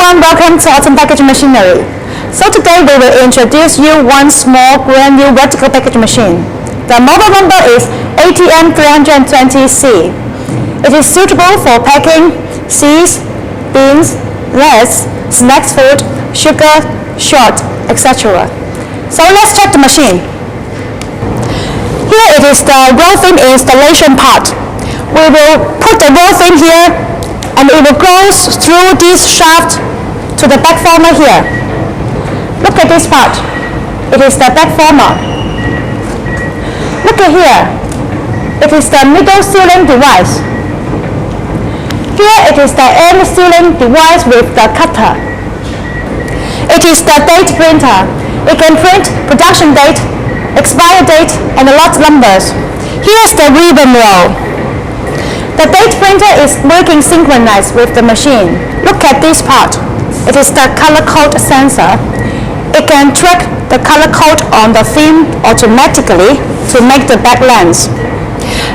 everyone, welcome to Autom Package Machinery. So today we will introduce you one small granule vertical package machine. The model number is ATM 320C. It is suitable for packing seeds, beans, lettuce, snacks food, sugar, short, etc. So let's check the machine. Here it is the roll fin installation part. We will put the roll fin here and it will go through this shaft to the back former here. Look at this part. It is the back former. Look at here. It is the middle sealing device. Here it is the end sealing device with the cutter. It is the date printer. It can print production date, expire date, and the lot numbers. Here is the ribbon roll. The date printer is working synchronized with the machine. Look at this part. It is the color code sensor. It can track the color code on the film automatically to make the back lens.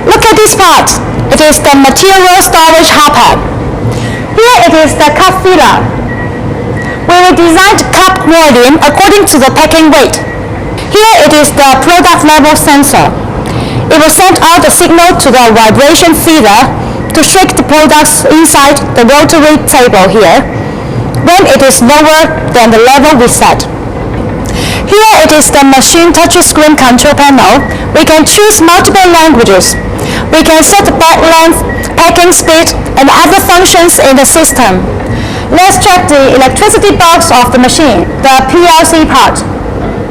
Look at this part. It is the material storage hopper. Here it is the cup filler. We will design the cup volume according to the packing weight. Here it is the product level sensor. It will send out a signal to the vibration feeder to shake the products inside the rotary table here when it is lower than the level we set. Here it is the machine touchscreen control panel. We can choose multiple languages. We can set the back length, packing speed, and other functions in the system. Let's check the electricity box of the machine, the PLC part,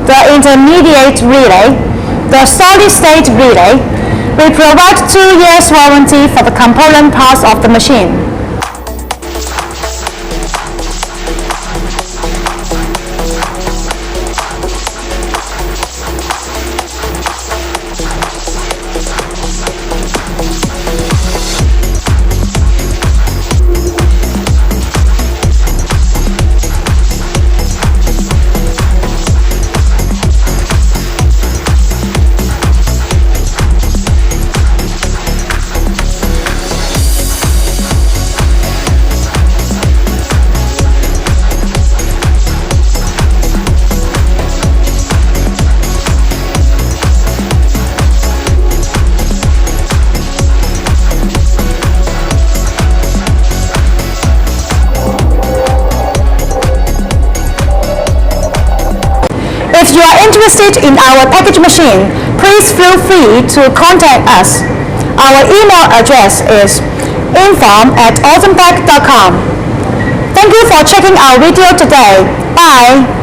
the intermediate relay, the solid-state relay. We provide 2 years warranty for the component parts of the machine. If you are interested in our package machine, please feel free to contact us. Our email address is info@autompack.com. Thank you for checking our video today. Bye.